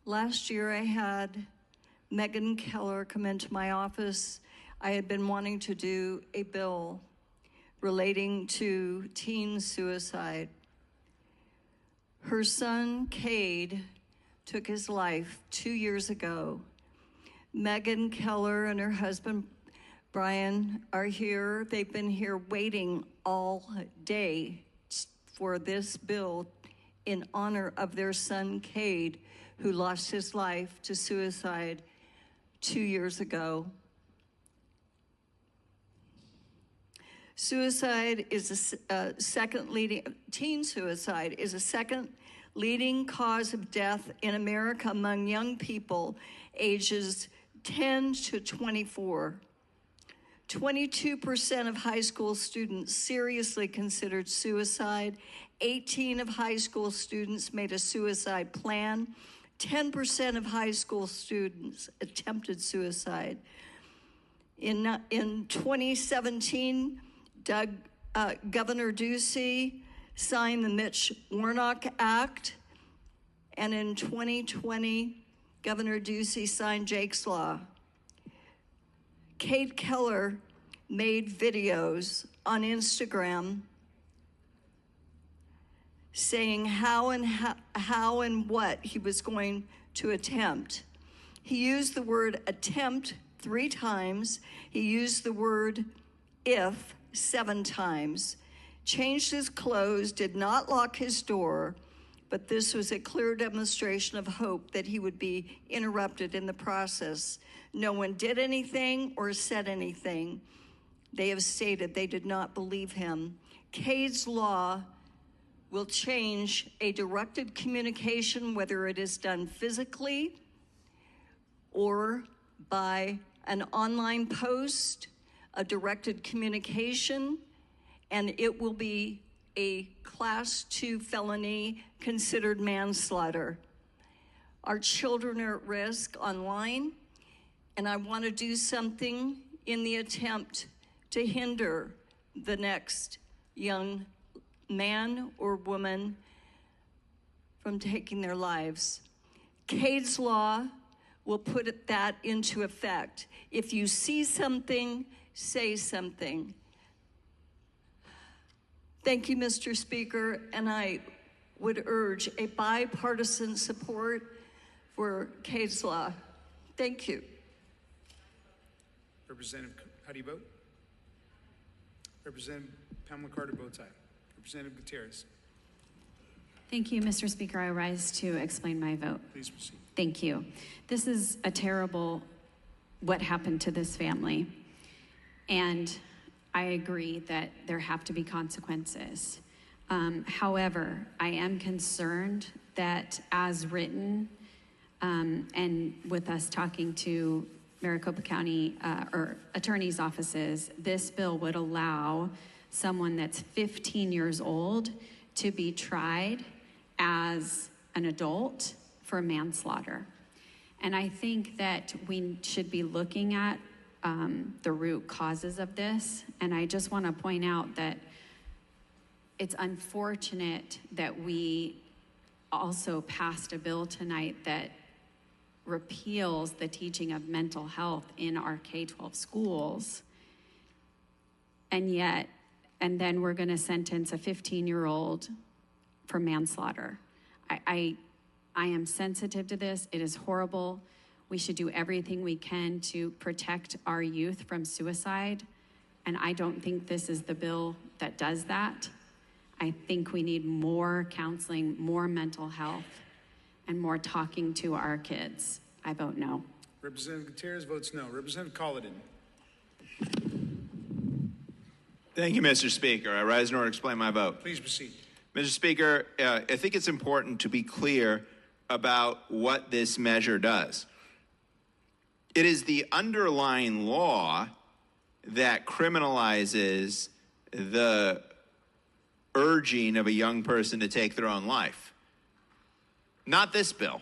Last year I had Megan Keller come into my office. I had been wanting to do a bill relating to teen suicide. Her son, Cade, took his life 2 years ago. Megan Keller and her husband, Brian, are here. They've been here waiting all day for this bill in honor of their son, Cade, who lost his life to suicide 2 years ago. Suicide is teen suicide is a second leading cause of death in America among young people ages 10 to 24. 22% of high school students seriously considered suicide. 18 of high school students made a suicide plan. 10% of high school students attempted suicide. In 2017, Governor Ducey signed the Mitch Warnock Act, and in 2020, Governor Ducey signed Cade'S Law. Cade Keller made videos on Instagram saying how and what he was going to attempt. He used the word attempt 3 times. He used the word if 7 times, changed his clothes, did not lock his door, but this was a clear demonstration of hope that he would be interrupted in the process. No one did anything or said anything. They have stated they did not believe him. Cade's Law will change a directed communication, whether it is done physically or by an online post, a directed communication, and it will be a Class 2 felony considered manslaughter. Our children are at risk online, and I want to do something in the attempt to hinder the next young man or woman from taking their lives. Cade's Law will put that into effect. If you see something, say something. Thank you, Mr. Speaker, and I would urge a bipartisan support for Cade's Law. Thank you. Representative, how do you vote? Representative Pamela Carter votes aye. Representative Gutierrez. Thank you, Mr. Speaker. I rise to explain my vote. Please proceed. Thank you. This is a terrible what happened to this family. And I agree that there have to be consequences. However, I am concerned that as written, and with us talking to Maricopa County or attorney's offices, this bill would allow someone that's 15 years old to be tried as an adult for manslaughter. And I think that we should be looking at the root causes of this. And I just want to point out that it's unfortunate that we also passed a bill tonight that repeals the teaching of mental health in our K-12 schools. And then we're going to sentence a 15-year-old for manslaughter. I am sensitive to this. It is horrible. We should do everything we can to protect our youth from suicide. And I don't think this is the bill that does that. I think we need more counseling, more mental health, and more talking to our kids. I vote no. Representative Gutierrez votes no. Representative Kolodin. Thank you, Mr. Speaker. I rise in order to explain my vote. Please proceed. Mr. Speaker, I think it's important to be clear about what this measure does. It is the underlying law that criminalizes the urging of a young person to take their own life. Not this bill.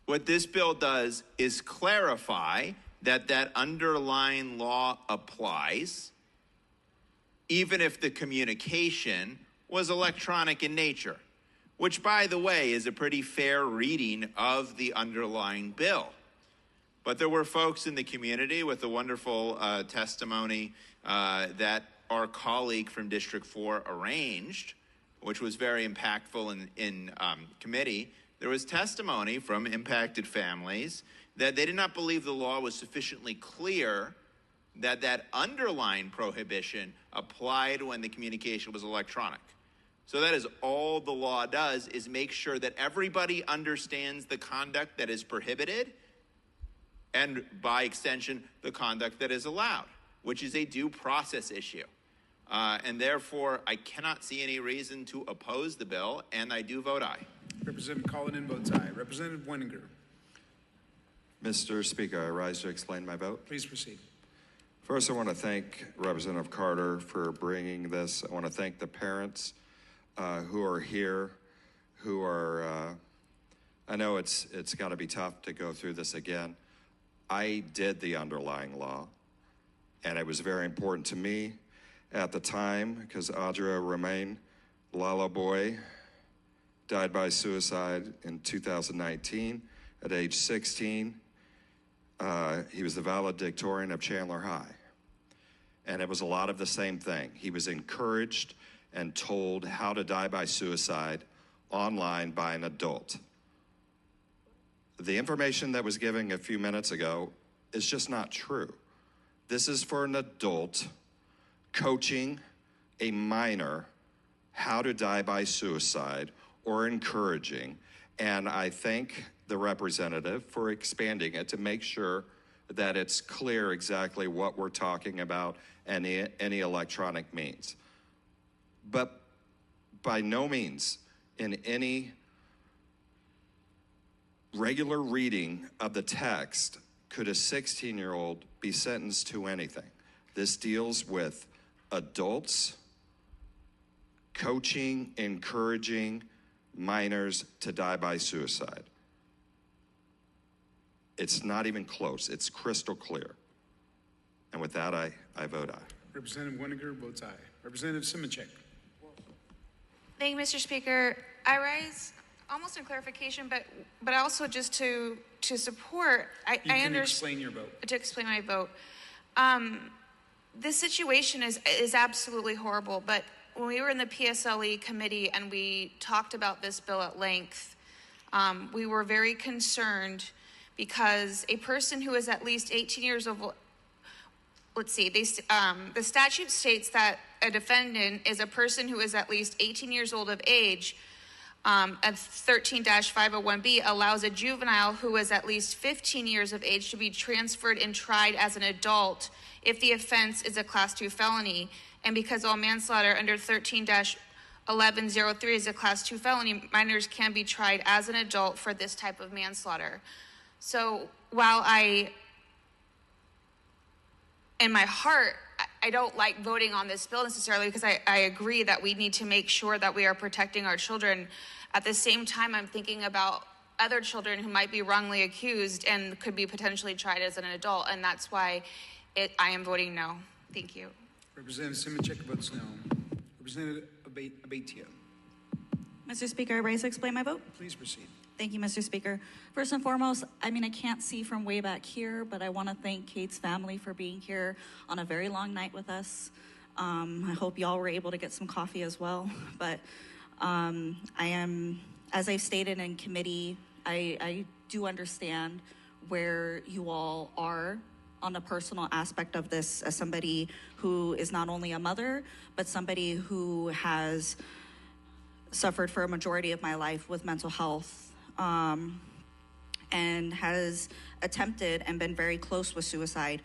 What this bill does is clarify that that underlying law applies, even if the communication was electronic in nature. which, by the way, is a pretty fair reading of the underlying bill. But there were folks in the community with the wonderful testimony that our colleague from District 4 arranged, which was very impactful in committee. There was testimony from impacted families that they did not believe the law was sufficiently clear that that underlying prohibition applied when the communication was electronic. So that is all the law does, is make sure that everybody understands the conduct that is prohibited and, by extension, the conduct that is allowed, which is a due process issue. And therefore, I cannot see any reason to oppose the bill, and I do vote aye. Representative Kolodin votes aye. Representative Weninger, Mr. Speaker, I rise to explain my vote. please proceed. First, I want to thank Representative Carter for bringing this. I want to thank the parents who are here, who are, I know it's got to be tough to go through this again. I did the underlying law, and it was very important to me at the time because Audra Romain Lalaboy died by suicide in 2019 at age 16. He was the valedictorian of Chandler High. And it was a lot of the same thing. He was encouraged and told how to die by suicide online by an adult. The information that was given a few minutes ago is just not true. This is for an adult coaching a minor how to die by suicide or encouraging. And I thank the representative for expanding it to make sure that it's clear exactly what we're talking about and any electronic means. But by no means in any regular reading of the text could a 16-year-old be sentenced to anything. This deals with adults coaching, encouraging minors to die by suicide. It's not even close. It's crystal clear. And with that, I vote aye. Representative Weninger votes aye. Representative Simacek. Thank you, Mr. Speaker. I rise almost in clarification, but also just to support. You can explain your vote. To explain my vote. This situation is absolutely horrible, but when we were in the PSLE committee and we talked about this bill at length, we were very concerned because a person who is at least 18 years old, the statute states that a defendant is a person who is at least 18 years old of age. 13-501B allows a juvenile who is at least 15 years of age to be transferred and tried as an adult if the offense is a Class 2 felony. And because all manslaughter under 13-1103 is a Class 2 felony, minors can be tried as an adult for this type of manslaughter. So while in my heart, I don't like voting on this bill necessarily because I agree that we need to make sure that we are protecting our children. At the same time, I'm thinking about other children who might be wrongly accused and could be potentially tried as an adult, and that's why I am voting no. Thank you. Representative Simacek votes no. Representative Abeytia. Mr. Speaker, I rise to explain my vote. Please proceed. Thank you, Mr. Speaker. First and foremost, I can't see from way back here, but I want to thank Cade's family for being here on a very long night with us. I hope y'all were able to get some coffee as well. But I am, as I've stated in committee, I do understand where you all are on the personal aspect of this as somebody who is not only a mother, but somebody who has suffered for a majority of my life with mental health. And has attempted and been very close with suicide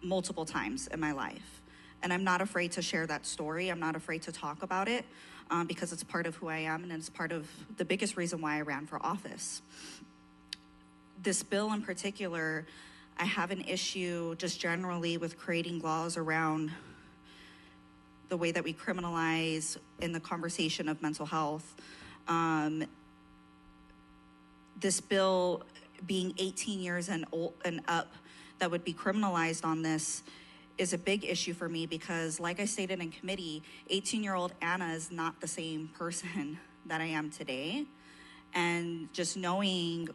multiple times in my life. And I'm not afraid to share that story. I'm not afraid to talk about it because it's part of who I am and it's part of the biggest reason why I ran for office. This bill in particular, I have an issue just generally with creating laws around the way that we criminalize in the conversation of mental health. This bill being 18 years and up that would be criminalized on this is a big issue for me because, like I stated in committee, 18-year-old Anna is not the same person that I am today. And just knowing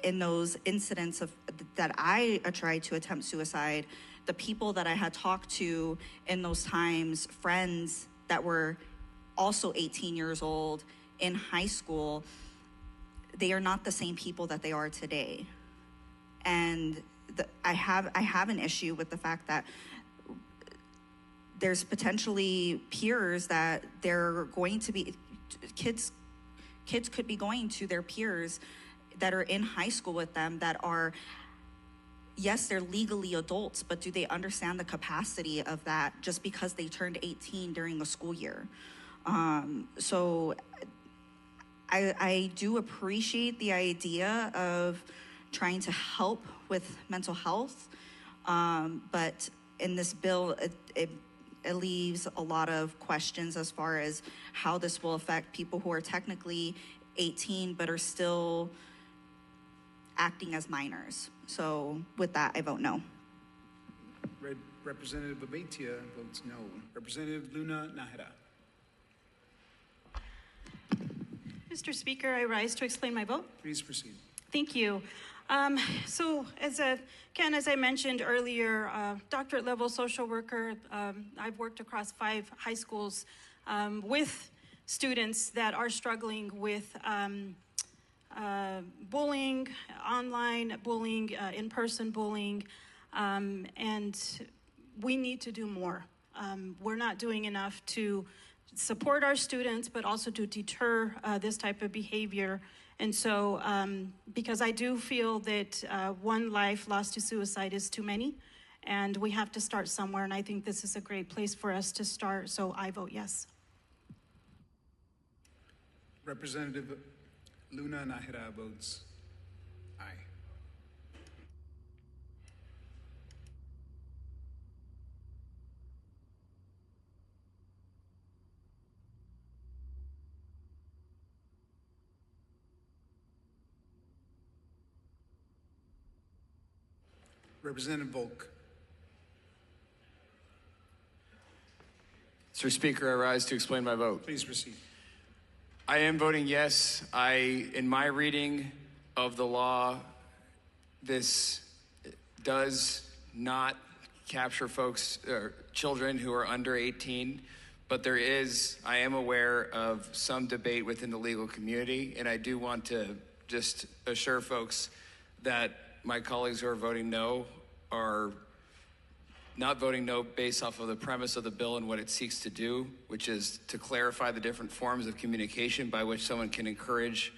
in those incidents of that I tried to attempt suicide, the people that I had talked to in those times, friends that were also 18 years old in high school, they are not the same people that they are today. And I have an issue with the fact that there's potentially peers that they're going to be, kids could be going to their peers that are in high school with them that are, yes, they're legally adults, but do they understand the capacity of that just because they turned 18 during the school year? So I do appreciate the idea of trying to help with mental health, but in this bill, it leaves a lot of questions as far as how this will affect people who are technically 18 but are still acting as minors. So with that, I vote no. Representative Abeytia votes no. Representative Luna-Nájera. Mr. Speaker, I rise to explain my vote. Please proceed. Thank you. So as I mentioned earlier, doctorate level social worker, I've worked across 5 high schools with students that are struggling with bullying, online bullying, in-person bullying, and we need to do more. We're not doing enough to support our students, but also to deter this type of behavior. And so, because I do feel that one life lost to suicide is too many, and we have to start somewhere, and I think this is a great place for us to start, so I vote yes. Representative Luna-Nájera votes aye. Representative Volk. Mr. Speaker, I rise to explain my vote. Please proceed. I am voting yes. In my reading of the law, this does not capture folks or children who are under 18, but I am aware of some debate within the legal community, and I do want to just assure folks that my colleagues who are voting no are not voting no based off of the premise of the bill and what it seeks to do, which is to clarify the different forms of communication by which someone can encourage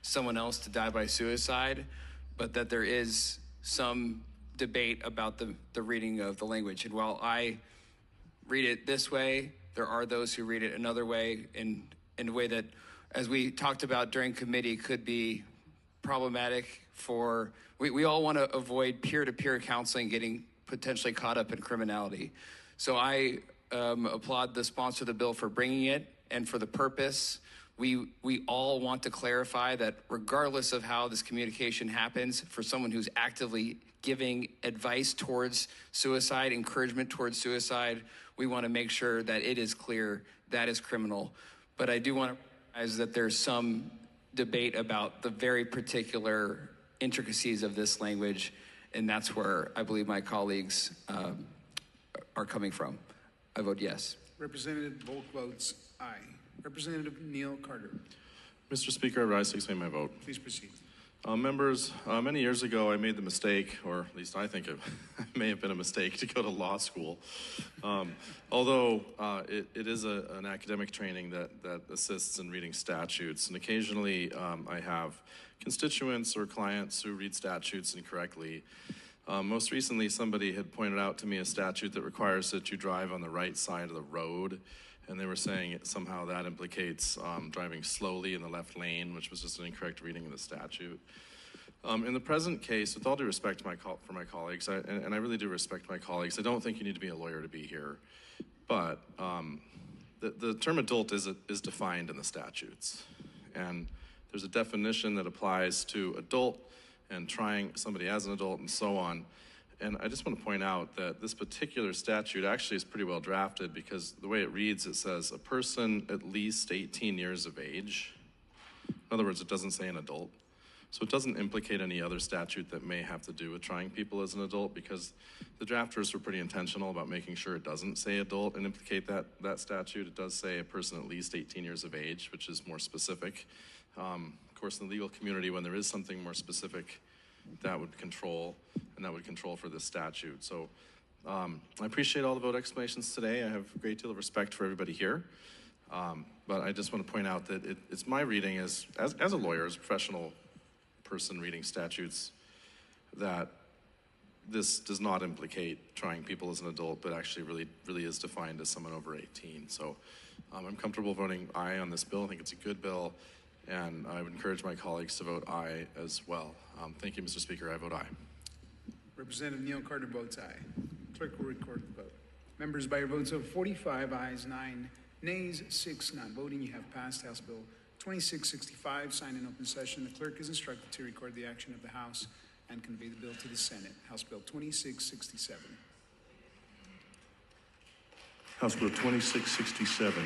someone else to die by suicide, but that there is some debate about the reading of the language. And while I read it this way, there are those who read it another way, in a way that, as we talked about during committee, could be problematic for, we all want to avoid peer-to-peer counseling getting potentially caught up in criminality. So I applaud the sponsor of the bill for bringing it, and for the purpose. We all want to clarify that regardless of how this communication happens, for someone who's actively giving advice towards suicide, encouragement towards suicide, we want to make sure that it is clear that is criminal. But I do want to recognize that there's some debate about the very particular intricacies of this language, and that's where I believe my colleagues are coming from. I vote yes. Representative Volk votes aye. Representative Neal Carter. Mr. Speaker, I rise to explain my vote. Please proceed. Members, many years ago I made the mistake, or at least I think it may have been a mistake, to go to law school. Although it is an academic training that assists in reading statutes, and occasionally I have constituents or clients who read statutes incorrectly. Most recently, somebody had pointed out to me a statute that requires that you drive on the right side of the road, and they were saying somehow that implicates driving slowly in the left lane, which was just an incorrect reading of the statute. In the present case, with all due respect for my colleagues, and I really do respect my colleagues, I don't think you need to be a lawyer to be here, but the term adult is defined in the statutes, and there's a definition that applies to adult and trying somebody as an adult and so on. And I just want to point out that this particular statute actually is pretty well drafted, because the way it reads, it says a person at least 18 years of age. In other words, it doesn't say an adult. So it doesn't implicate any other statute that may have to do with trying people as an adult, because the drafters were pretty intentional about making sure it doesn't say adult and implicate that statute. It does say a person at least 18 years of age, which is more specific. Of course, in the legal community, when there is something more specific, that would control, and that would control for this statute. So I appreciate all the vote explanations today. I have a great deal of respect for everybody here. But I just want to point out that it's my reading as a lawyer, as a professional person reading statutes, that this does not implicate trying people as an adult, but actually really is defined as someone over 18. So I'm comfortable voting aye on this bill. I think it's a good bill, and I would encourage my colleagues to vote aye as well. Thank you, Mr. Speaker. I vote aye. Representative Neal Carter votes aye. Clerk will record the vote. Members, by your votes of 45 ayes, 9 nays, 6 not voting, you have passed House Bill 2665, signed in open session. The clerk is instructed to record the action of the House and convey the bill to the Senate. House Bill 2667. House Bill 2667